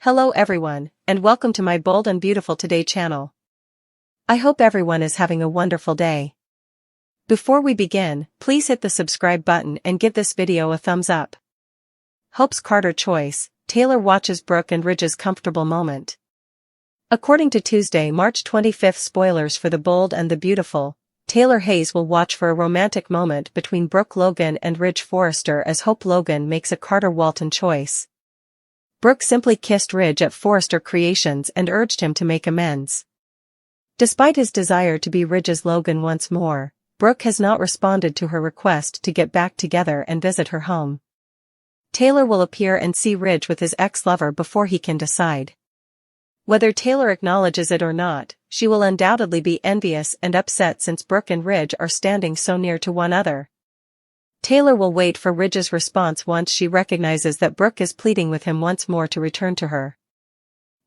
Hello everyone, and welcome to my Bold and Beautiful Today channel. I hope everyone is having a wonderful day. Before we begin, please hit the subscribe button and give this video a thumbs up. Hope's Carter choice, Taylor watches Brooke and Ridge's comfortable moment. According to Tuesday, March 25th spoilers for The Bold and the Beautiful, Taylor Hayes will watch for a romantic moment between Brooke Logan and Ridge Forrester as Hope Logan makes a Carter Walton choice. Brooke simply kissed Ridge at Forrester Creations and urged him to make amends. Despite his desire to be Ridge's Logan once more, Brooke has not responded to her request to get back together and visit her home. Taylor will appear and see Ridge with his ex-lover before he can decide. Whether Taylor acknowledges it or not, she will undoubtedly be envious and upset since Brooke and Ridge are standing so near to one another. Taylor will wait for Ridge's response once she recognizes that Brooke is pleading with him once more to return to her.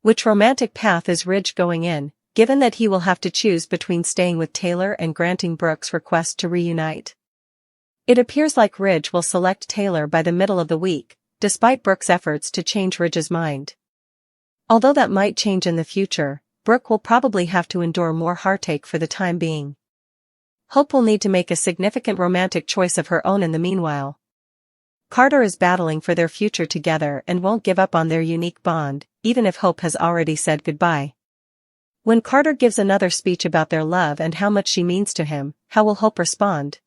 Which romantic path is Ridge going in, given that he will have to choose between staying with Taylor and granting Brooke's request to reunite? It appears like Ridge will select Taylor by the middle of the week, despite Brooke's efforts to change Ridge's mind. Although that might change in the future, Brooke will probably have to endure more heartache for the time being. Hope will need to make a significant romantic choice of her own in the meanwhile. Carter is battling for their future together and won't give up on their unique bond, even if Hope has already said goodbye. When Carter gives another speech about their love and how much she means to him, how will Hope respond?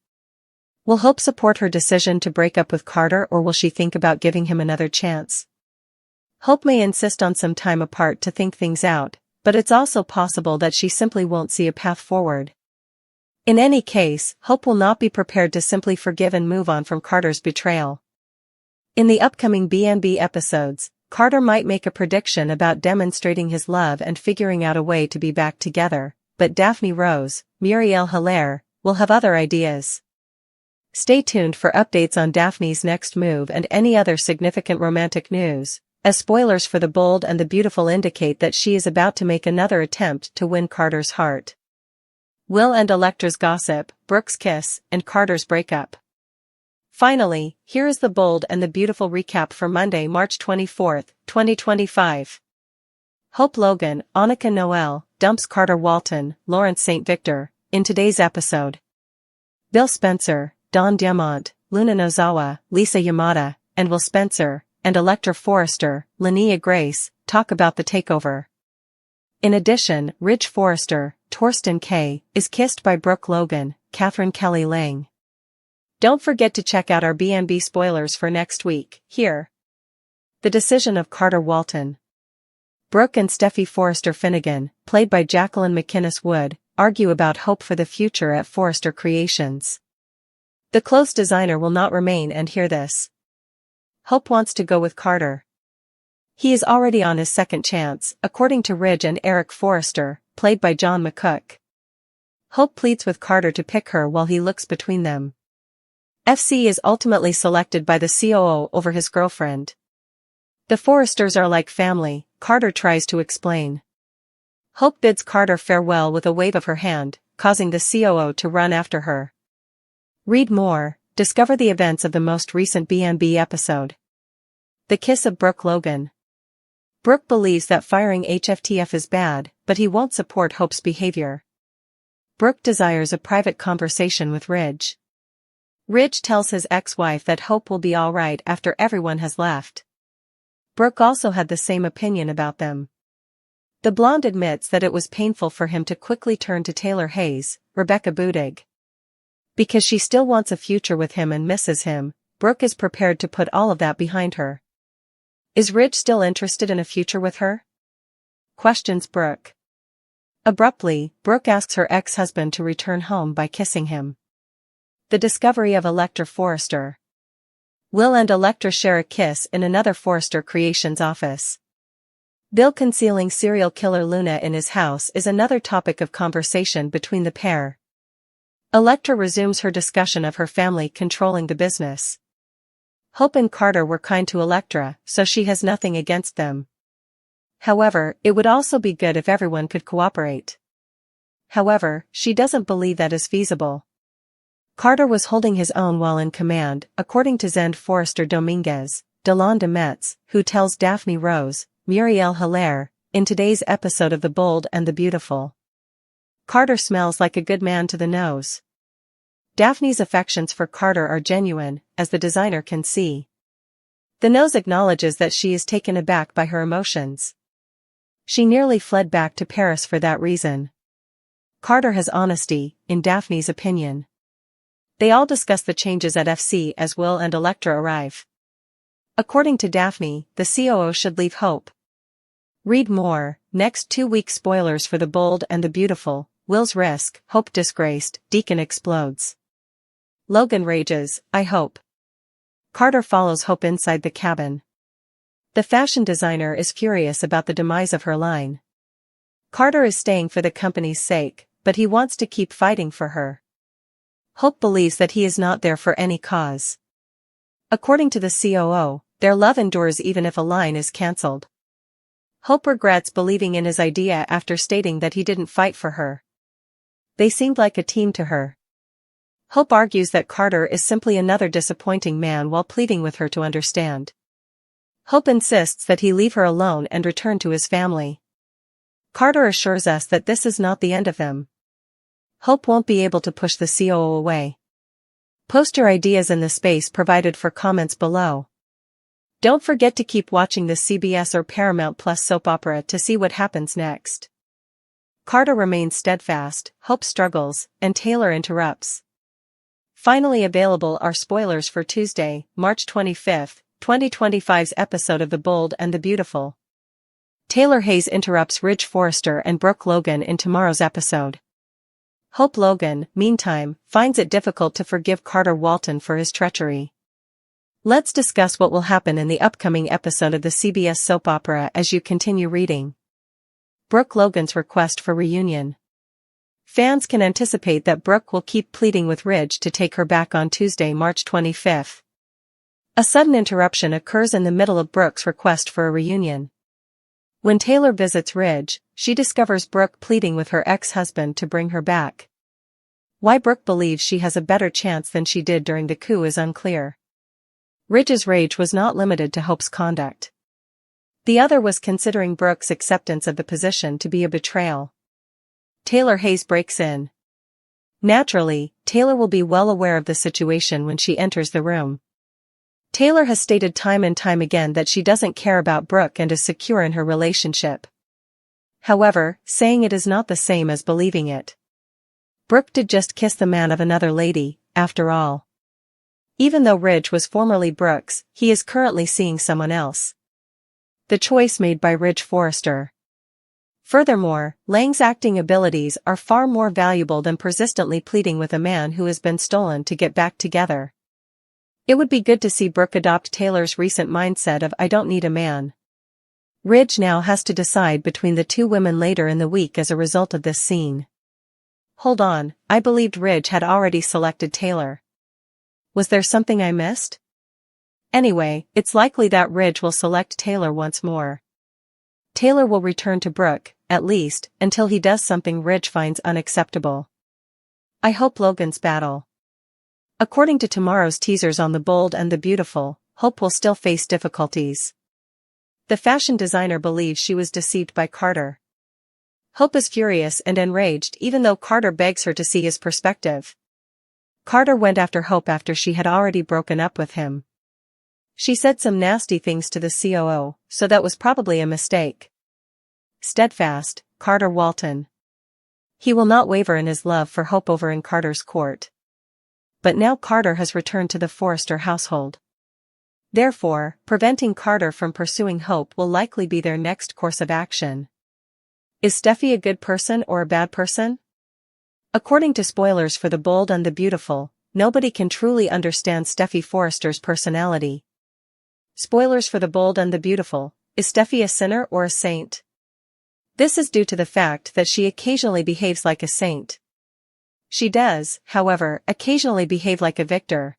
Will Hope support her decision to break up with Carter, or will she think about giving him another chance? Hope may insist on some time apart to think things out, but it's also possible that she simply won't see a path forward. In any case, Hope will not be prepared to simply forgive and move on from Carter's betrayal. In the upcoming B&B episodes, Carter might make a prediction about demonstrating his love and figuring out a way to be back together, but Daphne Rose, Muriel Hilaire, will have other ideas. Stay tuned for updates on Daphne's next move and any other significant romantic news, as spoilers for The Bold and the Beautiful indicate that she is about to make another attempt to win Carter's heart. Will and Electra's gossip, Brooke's kiss, and Carter's breakup. Finally, here is The Bold and the Beautiful recap for Monday, March 24, 2025. Hope Logan, Annika Noel, dumps Carter Walton, Lawrence St. Victor, in today's episode. Bill Spencer, Don Diamont, Luna Nozawa, Lisa Yamada, and Will Spencer, and Electra Forrester, Linnea Grace, talk about the takeover. In addition, Ridge Forrester, Torsten K., is kissed by Brooke Logan, Catherine Kelly Lang. Don't forget to check out our B&B spoilers for next week, here. The decision of Carter Walton. Brooke and Steffi Forrester Finnegan, played by Jacqueline McInnes Wood, argue about hope for the future at Forrester Creations. The clothes designer will not remain and hear this. Hope wants to go with Carter. He is already on his second chance, according to Ridge and Eric Forrester, played by John McCook. Hope pleads with Carter to pick her while he looks between them. FC is ultimately selected by the COO over his girlfriend. The Forresters are like family, Carter tries to explain. Hope bids Carter farewell with a wave of her hand, causing the COO to run after her. Read more, discover the events of the most recent B&B episode. The kiss of Brooke Logan. Brooke believes that firing HFTF is bad, but he won't support Hope's behavior. Brooke desires a private conversation with Ridge. Ridge tells his ex-wife that Hope will be alright after everyone has left. Brooke also had the same opinion about them. The blonde admits that it was painful for him to quickly turn to Taylor Hayes, Rebecca Budig. Because she still wants a future with him and misses him, Brooke is prepared to put all of that behind her. Is Ridge still interested in a future with her? Questions Brooke. Abruptly, Brooke asks her ex-husband to return home by kissing him. The discovery of Electra Forrester. Will and Electra share a kiss in another Forrester Creations office. Bill concealing serial killer Luna in his house is another topic of conversation between the pair. Electra resumes her discussion of her family controlling the business. Hope and Carter were kind to Electra, so she has nothing against them. However, it would also be good if everyone could cooperate. However, she doesn't believe that is feasible. Carter was holding his own while in command, according to Zend Forrester Dominguez, Delon de Metz, who tells Daphne Rose, Muriel Hilaire, in today's episode of The Bold and the Beautiful. Carter smells like a good man to the nose. Daphne's affections for Carter are genuine, as the designer can see. The nose acknowledges that she is taken aback by her emotions. She nearly fled back to Paris for that reason. Carter has honesty, in Daphne's opinion. They all discuss the changes at FC as Will and Elektra arrive. According to Daphne, the COO should leave Hope. Read more. Next 2-week spoilers for The Bold and the Beautiful. Will's risk, Hope disgraced, Deacon explodes. Logan rages, I hope. Carter follows Hope inside the cabin. The fashion designer is furious about the demise of her line. Carter is staying for the company's sake, but he wants to keep fighting for her. Hope believes that he is not there for any cause. According to the COO, their love endures even if a line is cancelled. Hope regrets believing in his idea after stating that he didn't fight for her. They seemed like a team to her. Hope argues that Carter is simply another disappointing man while pleading with her to understand. Hope insists that he leave her alone and return to his family. Carter assures us that this is not the end of him. Hope won't be able to push the COO away. Post your ideas in the space provided for comments below. Don't forget to keep watching the CBS or Paramount Plus soap opera to see what happens next. Carter remains steadfast, Hope struggles, and Taylor interrupts. Finally available are spoilers for Tuesday, March 25, 2025's episode of The Bold and the Beautiful. Taylor Hayes interrupts Ridge Forrester and Brooke Logan in tomorrow's episode. Hope Logan, meantime, finds it difficult to forgive Carter Walton for his treachery. Let's discuss what will happen in the upcoming episode of the CBS soap opera as you continue reading. Brooke Logan's request for reunion. Fans can anticipate that Brooke will keep pleading with Ridge to take her back on Tuesday, March 25. A sudden interruption occurs in the middle of Brooke's request for a reunion. When Taylor visits Ridge, she discovers Brooke pleading with her ex-husband to bring her back. Why Brooke believes she has a better chance than she did during the coup is unclear. Ridge's rage was not limited to Hope's conduct. The other was considering Brooke's acceptance of the position to be a betrayal. Taylor Hayes breaks in. Naturally, Taylor will be well aware of the situation when she enters the room. Taylor has stated time and time again that she doesn't care about Brooke and is secure in her relationship. However, saying it is not the same as believing it. Brooke did just kiss the man of another lady, after all. Even though Ridge was formerly Brooke's, he is currently seeing someone else. The choice made by Ridge Forrester. Furthermore, Lang's acting abilities are far more valuable than persistently pleading with a man who has been stolen to get back together. It would be good to see Brooke adopt Taylor's recent mindset of I don't need a man. Ridge now has to decide between the two women later in the week as a result of this scene. Hold on, I believed Ridge had already selected Taylor. Was there something I missed? Anyway, it's likely that Ridge will select Taylor once more. Taylor will return to Brooke, at least, until he does something Ridge finds unacceptable. I hope Logan's battle. According to tomorrow's teasers on The Bold and the Beautiful, Hope will still face difficulties. The fashion designer believes she was deceived by Carter. Hope is furious and enraged even though Carter begs her to see his perspective. Carter went after Hope after she had already broken up with him. She said some nasty things to the COO, so that was probably a mistake. Steadfast, Carter Walton. He will not waver in his love for Hope over in Carter's court. But now Carter has returned to the Forrester household. Therefore, preventing Carter from pursuing Hope will likely be their next course of action. Is Steffi a good person or a bad person? According to spoilers for The Bold and the Beautiful, nobody can truly understand Steffi Forrester's personality. Spoilers for The Bold and the Beautiful, is Steffi a sinner or a saint? This is due to the fact that she occasionally behaves like a saint. She does, however, occasionally behave like a victor.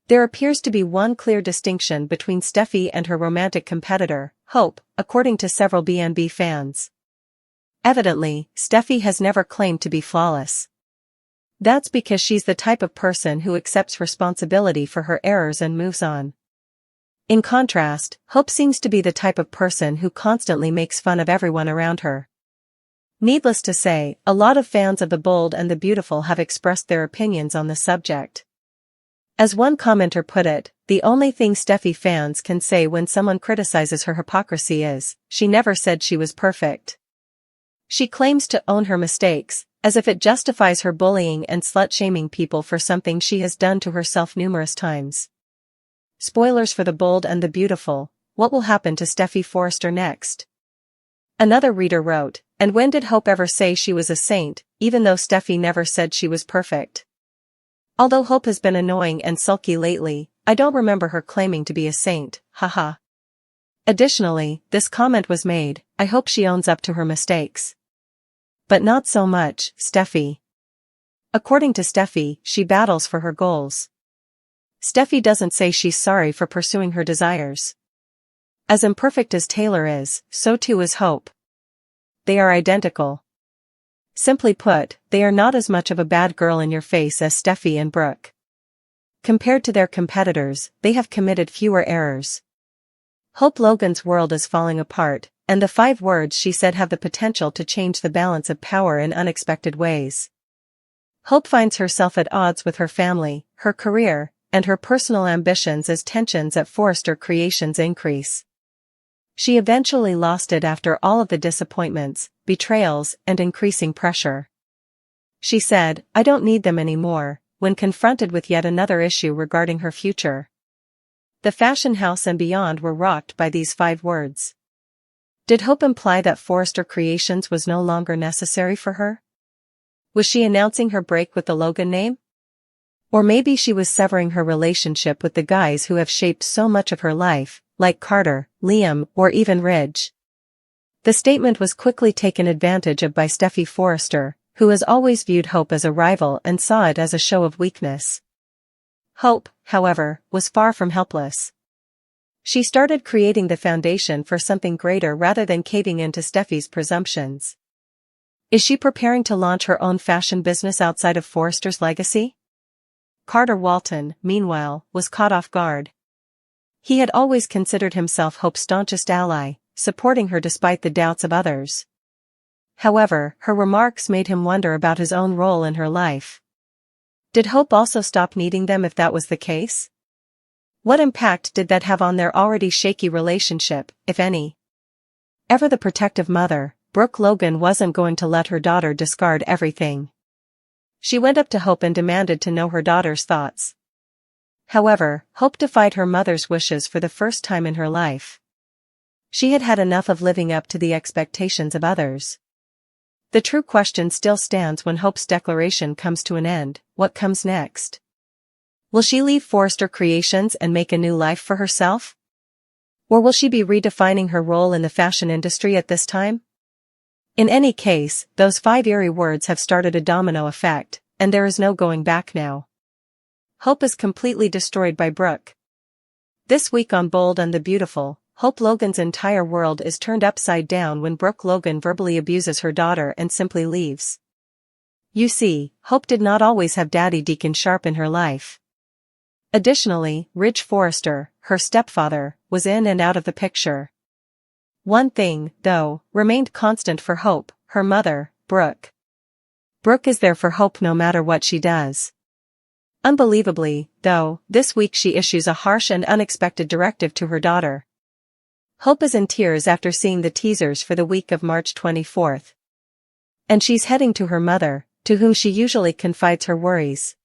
There appears to be one clear distinction between Steffi and her romantic competitor, Hope, according to several BNB fans. Evidently, Steffi has never claimed to be flawless. That's because she's the type of person who accepts responsibility for her errors and moves on. In contrast, Hope seems to be the type of person who constantly makes fun of everyone around her. Needless to say, a lot of fans of The Bold and the Beautiful have expressed their opinions on the subject. As one commenter put it, the only thing Steffi fans can say when someone criticizes her hypocrisy is, she never said she was perfect. She claims to own her mistakes, as if it justifies her bullying and slut-shaming people for something she has done to herself numerous times. Spoilers for The Bold and the Beautiful: what will happen to Steffi Forrester next? Another reader wrote, and when did Hope ever say she was a saint, even though Steffi never said she was perfect? Although Hope has been annoying and sulky lately, I don't remember her claiming to be a saint, haha. Additionally, this comment was made, I hope she owns up to her mistakes. But not so much, Steffi. According to Steffi, she battles for her goals. Steffi doesn't say she's sorry for pursuing her desires. As imperfect as Taylor is, so too is Hope. They are identical. Simply put, they are not as much of a bad girl in your face as Steffi and Brooke. Compared to their competitors, they have committed fewer errors. Hope Logan's world is falling apart, and the 5 words she said have the potential to change the balance of power in unexpected ways. Hope finds herself at odds with her family, her career, and her personal ambitions as tensions at Forrester Creations increase. She eventually lost it after all of the disappointments, betrayals, and increasing pressure. She said, I don't need them anymore, when confronted with yet another issue regarding her future. The fashion house and beyond were rocked by these 5 words. Did Hope imply that Forrester Creations was no longer necessary for her? Was she announcing her break with the Logan name? Or maybe she was severing her relationship with the guys who have shaped so much of her life, like Carter, Liam, or even Ridge. The statement was quickly taken advantage of by Steffi Forrester, who has always viewed Hope as a rival and saw it as a show of weakness. Hope, however, was far from helpless. She started creating the foundation for something greater rather than caving into Steffi's presumptions. Is she preparing to launch her own fashion business outside of Forrester's legacy? Carter Walton, meanwhile, was caught off guard. He had always considered himself Hope's staunchest ally, supporting her despite the doubts of others. However, her remarks made him wonder about his own role in her life. Did Hope also stop needing them if that was the case? What impact did that have on their already shaky relationship, if any? Ever the protective mother, Brooke Logan wasn't going to let her daughter discard everything. She went up to Hope and demanded to know her daughter's thoughts. However, Hope defied her mother's wishes for the first time in her life. She had had enough of living up to the expectations of others. The true question still stands when Hope's declaration comes to an end: what comes next? Will she leave Forrester Creations and make a new life for herself? Or will she be redefining her role in the fashion industry at this time? In any case, those 5 eerie words have started a domino effect, and there is no going back now. Hope is completely destroyed by Brooke. This week on Bold and the Beautiful, Hope Logan's entire world is turned upside down when Brooke Logan verbally abuses her daughter and simply leaves. You see, Hope did not always have Daddy Deacon Sharp in her life. Additionally, Ridge Forrester, her stepfather, was in and out of the picture. One thing, though, remained constant for Hope: her mother, Brooke. Brooke is there for Hope no matter what she does. Unbelievably, though, this week she issues a harsh and unexpected directive to her daughter. Hope is in tears after seeing the teasers for the week of March 24th. And she's heading to her mother, to whom she usually confides her worries.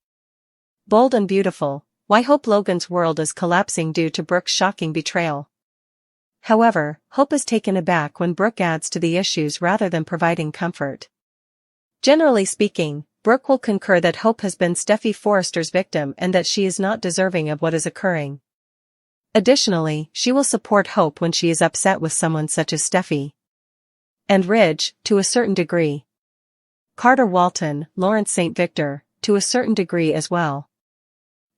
Bold and Beautiful: why Hope Logan's world is collapsing due to Brooke's shocking betrayal. However, Hope is taken aback when Brooke adds to the issues rather than providing comfort. Generally speaking, Brooke will concur that Hope has been Steffi Forrester's victim and that she is not deserving of what is occurring. Additionally, she will support Hope when she is upset with someone such as Steffi. And Ridge, to a certain degree. Carter Walton, Lawrence St. Victor, to a certain degree as well.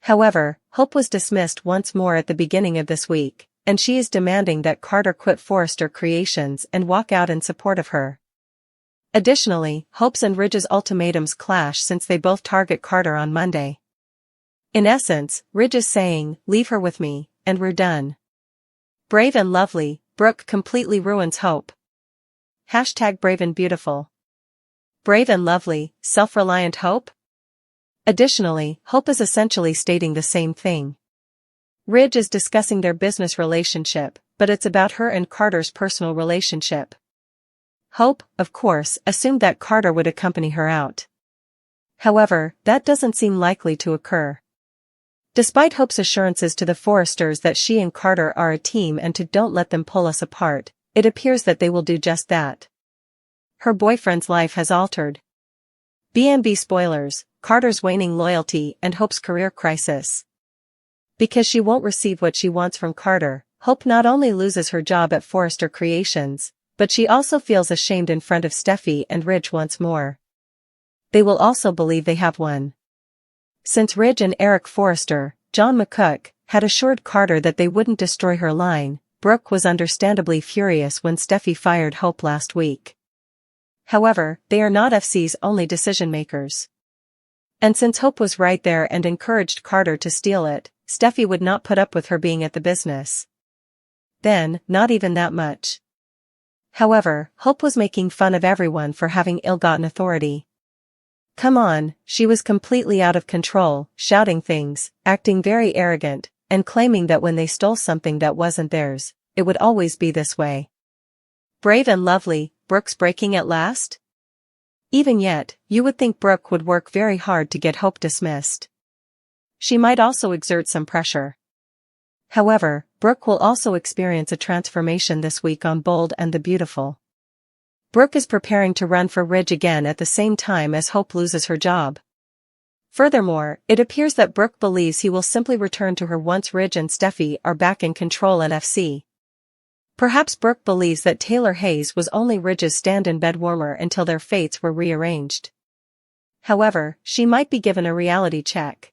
However, Hope was dismissed once more at the beginning of this week, and she is demanding that Carter quit Forrester Creations and walk out in support of her. Additionally, Hope's and Ridge's ultimatums clash since they both target Carter on Monday. In essence, Ridge is saying, leave her with me, and we're done. Brave and lovely, Brooke completely ruins Hope. Hashtag brave and beautiful. Brave and lovely, self-reliant Hope? Additionally, Hope is essentially stating the same thing. Ridge is discussing their business relationship, but it's about her and Carter's personal relationship. Hope, of course, assumed that Carter would accompany her out. However, that doesn't seem likely to occur. Despite Hope's assurances to the Forresters that she and Carter are a team and to don't let them pull us apart, it appears that they will do just that. Her boyfriend's life has altered. B&B spoilers, Carter's waning loyalty and Hope's career crisis. Because she won't receive what she wants from Carter, Hope not only loses her job at Forrester Creations, but she also feels ashamed in front of Steffi and Ridge once more. They will also believe they have won. Since Ridge and Eric Forrester, John McCook, had assured Carter that they wouldn't destroy her line, Brooke was understandably furious when Steffi fired Hope last week. However, they are not FC's only decision-makers. And since Hope was right there and encouraged Carter to steal it, Steffi would not put up with her being at the business. Then, not even that much. However, Hope was making fun of everyone for having ill-gotten authority. Come on, she was completely out of control, shouting things, acting very arrogant, and claiming that when they stole something that wasn't theirs, it would always be this way. Brave and lovely, Brooke's breaking at last? Even yet, you would think Brooke would work very hard to get Hope dismissed. She might also exert some pressure. However, Brooke will also experience a transformation this week on Bold and the Beautiful. Brooke is preparing to run for Ridge again at the same time as Hope loses her job. Furthermore, it appears that Brooke believes he will simply return to her once Ridge and Steffi are back in control at FC. Perhaps Brooke believes that Taylor Hayes was only Ridge's stand-in bed warmer until their fates were rearranged. However, she might be given a reality check.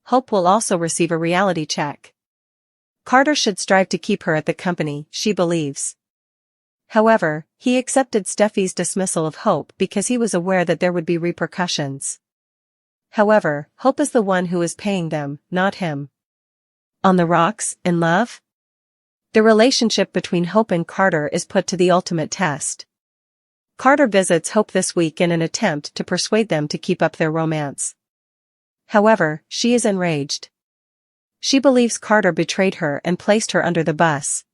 Hope will also receive a reality check. Carter should strive to keep her at the company, she believes. However, he accepted Steffi's dismissal of Hope because he was aware that there would be repercussions. However, Hope is the one who is paying them, not him. On the rocks, in love? The relationship between Hope and Carter is put to the ultimate test. Carter visits Hope this week in an attempt to persuade them to keep up their romance. However, she is enraged. She believes Carter betrayed her and placed her under the bus.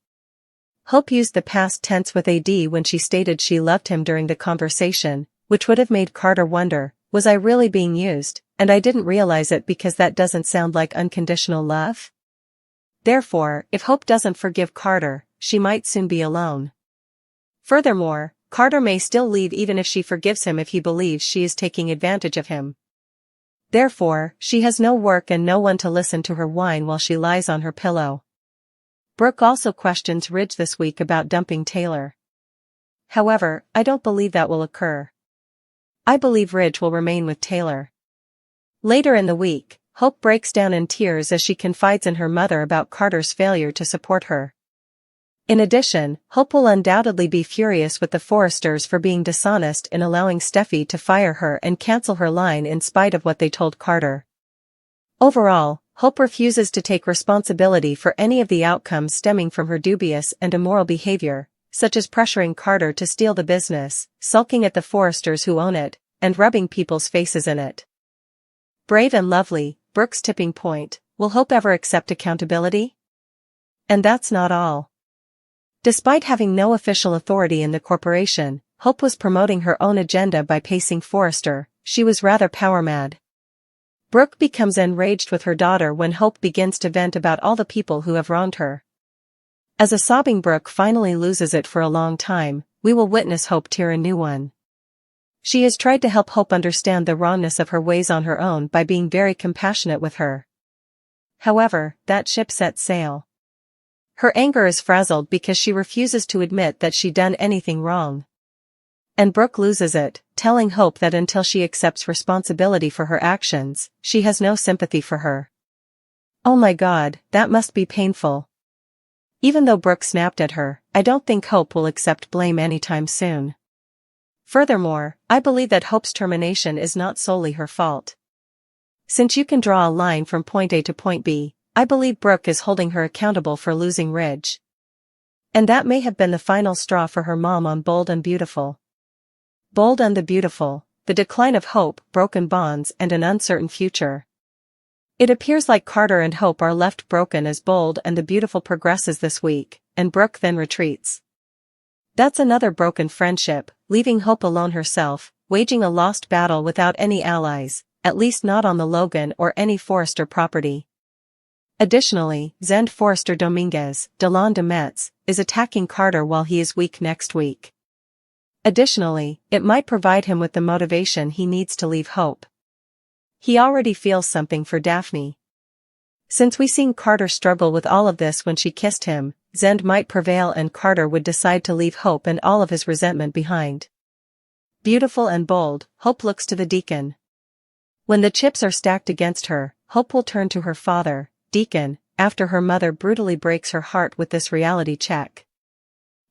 Hope used the past tense with AD when she stated she loved him during the conversation, which would have made Carter wonder, was I really being used, and I didn't realize it because that doesn't sound like unconditional love? Therefore, if Hope doesn't forgive Carter, she might soon be alone. Furthermore, Carter may still leave even if she forgives him if he believes she is taking advantage of him. Therefore, she has no work and no one to listen to her whine while she lies on her pillow. Brooke also questions Ridge this week about dumping Taylor. However, I don't believe that will occur. I believe Ridge will remain with Taylor. Later in the week, Hope breaks down in tears as she confides in her mother about Carter's failure to support her. In addition, Hope will undoubtedly be furious with the Forresters for being dishonest in allowing Steffi to fire her and cancel her line in spite of what they told Carter. Overall, Hope refuses to take responsibility for any of the outcomes stemming from her dubious and immoral behavior, such as pressuring Carter to steal the business, sulking at the Forresters who own it, and rubbing people's faces in it. Brave and lovely, Brooke's tipping point, will Hope ever accept accountability? And that's not all. Despite having no official authority in the corporation, Hope was promoting her own agenda by pacing Forrester. She was rather power-mad. Brooke becomes enraged with her daughter when Hope begins to vent about all the people who have wronged her. As a sobbing Brooke finally loses it for a long time, we will witness Hope tear a new one. She has tried to help Hope understand the wrongness of her ways on her own by being very compassionate with her. However, that ship set sail. Her anger is frazzled because she refuses to admit that she done anything wrong. And Brooke loses it, telling Hope that until she accepts responsibility for her actions, she has no sympathy for her. Oh my God, that must be painful. Even though Brooke snapped at her, I don't think Hope will accept blame anytime soon. Furthermore, I believe that Hope's termination is not solely her fault. Since you can draw a line from point A to point B, I believe Brooke is holding her accountable for losing Ridge. And that may have been the final straw for her mom on Bold and Beautiful. Bold and the Beautiful, the decline of hope, broken bonds and an uncertain future. It appears like Carter and Hope are left broken as Bold and the Beautiful progresses this week, and Brooke then retreats. That's another broken friendship, leaving Hope alone herself, waging a lost battle without any allies, at least not on the Logan or any Forrester property. Additionally, Zend Forrester Dominguez, Delon de Metz, is attacking Carter while he is weak next week. Additionally, it might provide him with the motivation he needs to leave Hope. He already feels something for Daphne. Since we seen Carter struggle with all of this when she kissed him, Zend might prevail and Carter would decide to leave Hope and all of his resentment behind. Beautiful and Bold, Hope looks to the Deacon. When the chips are stacked against her, Hope will turn to her father, Deacon, after her mother brutally breaks her heart with this reality check.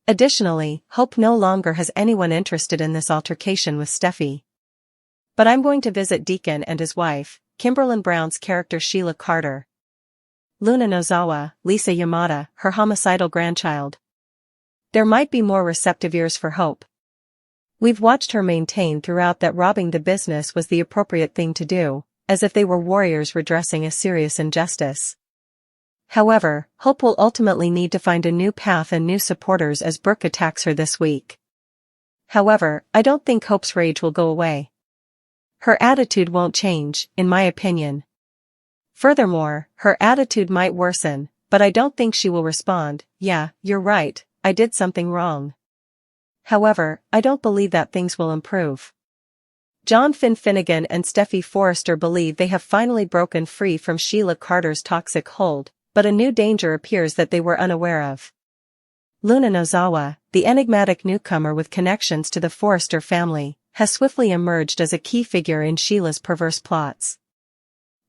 Additionally, Hope no longer has anyone interested in this altercation with Steffi. But I'm going to visit Deacon and his wife, Kimberlyn Brown's character Sheila Carter. Luna Nozawa, Lisa Yamada, her homicidal grandchild. There might be more receptive ears for Hope. We've watched her maintain throughout that robbing the business was the appropriate thing to do, as if they were warriors redressing a serious injustice. However, Hope will ultimately need to find a new path and new supporters as Brooke attacks her this week. However, I don't think Hope's rage will go away. Her attitude won't change, in my opinion. Furthermore, her attitude might worsen, but I don't think she will respond, "Yeah, you're right, I did something wrong." However, I don't believe that things will improve. John Finnegan and Steffi Forrester believe they have finally broken free from Sheila Carter's toxic hold, but a new danger appears that they were unaware of. Luna Nozawa, the enigmatic newcomer with connections to the Forrester family, has swiftly emerged as a key figure in Sheila's perverse plots.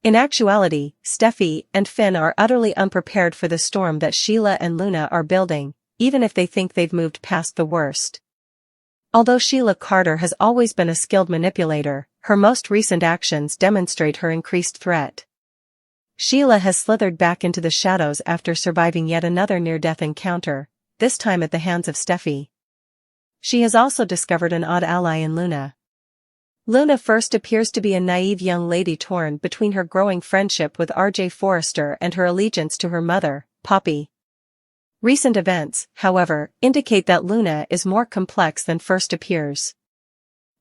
In actuality, Steffi and Finn are utterly unprepared for the storm that Sheila and Luna are building, even if they think they've moved past the worst. Although Sheila Carter has always been a skilled manipulator, her most recent actions demonstrate her increased threat. Sheila has slithered back into the shadows after surviving yet another near-death encounter, this time at the hands of Steffi. She has also discovered an odd ally in Luna. Luna first appears to be a naive young lady torn between her growing friendship with R.J. Forrester and her allegiance to her mother, Poppy. Recent events, however, indicate that Luna is more complex than first appears.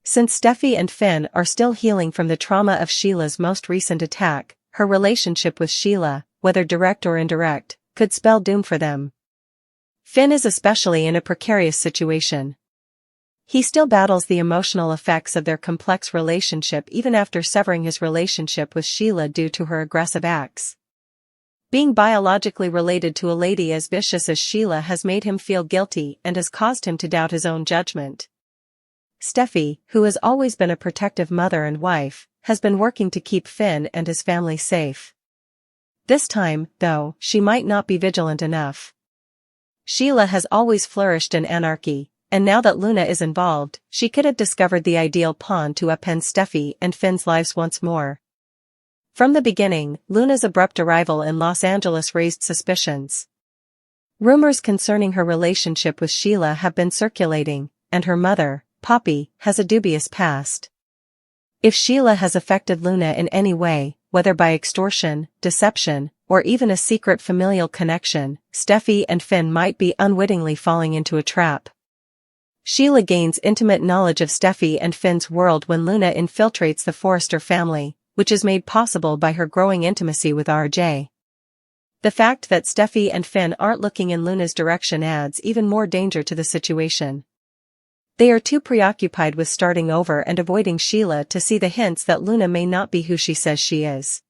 Since Steffi and Finn are still healing from the trauma of Sheila's most recent attack, her relationship with Sheila, whether direct or indirect, could spell doom for them. Finn is especially in a precarious situation. He still battles the emotional effects of their complex relationship even after severing his relationship with Sheila due to her aggressive acts. Being biologically related to a lady as vicious as Sheila has made him feel guilty and has caused him to doubt his own judgment. Steffi, who has always been a protective mother and wife, has been working to keep Finn and his family safe. This time, though, she might not be vigilant enough. Sheila has always flourished in anarchy, and now that Luna is involved, she could have discovered the ideal pawn to upend Steffi and Finn's lives once more. From the beginning, Luna's abrupt arrival in Los Angeles raised suspicions. Rumors concerning her relationship with Sheila have been circulating, and her mother, Poppy, has a dubious past. If Sheila has affected Luna in any way, whether by extortion, deception, or even a secret familial connection, Steffi and Finn might be unwittingly falling into a trap. Sheila gains intimate knowledge of Steffi and Finn's world when Luna infiltrates the Forrester family, which is made possible by her growing intimacy with RJ. The fact that Steffi and Finn aren't looking in Luna's direction adds even more danger to the situation. They are too preoccupied with starting over and avoiding Sheila to see the hints that Luna may not be who she says she is.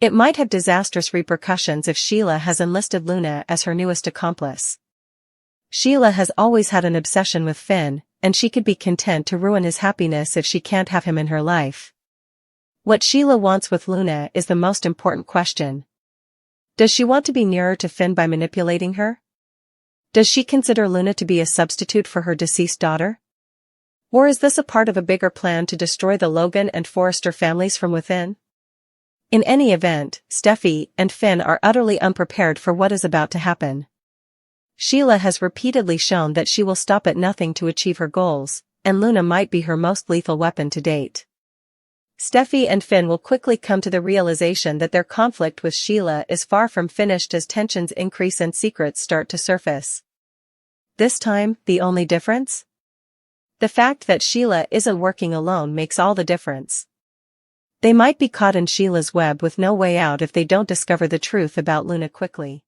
It might have disastrous repercussions if Sheila has enlisted Luna as her newest accomplice. Sheila has always had an obsession with Finn, and she could be content to ruin his happiness if she can't have him in her life. What Sheila wants with Luna is the most important question. Does she want to be nearer to Finn by manipulating her? Does she consider Luna to be a substitute for her deceased daughter? Or is this a part of a bigger plan to destroy the Logan and Forrester families from within? In any event, Steffi and Finn are utterly unprepared for what is about to happen. Sheila has repeatedly shown that she will stop at nothing to achieve her goals, and Luna might be her most lethal weapon to date. Steffi and Finn will quickly come to the realization that their conflict with Sheila is far from finished as tensions increase and secrets start to surface. This time, the only difference? The fact that Sheila isn't working alone makes all the difference. They might be caught in Sheila's web with no way out if they don't discover the truth about Luna quickly.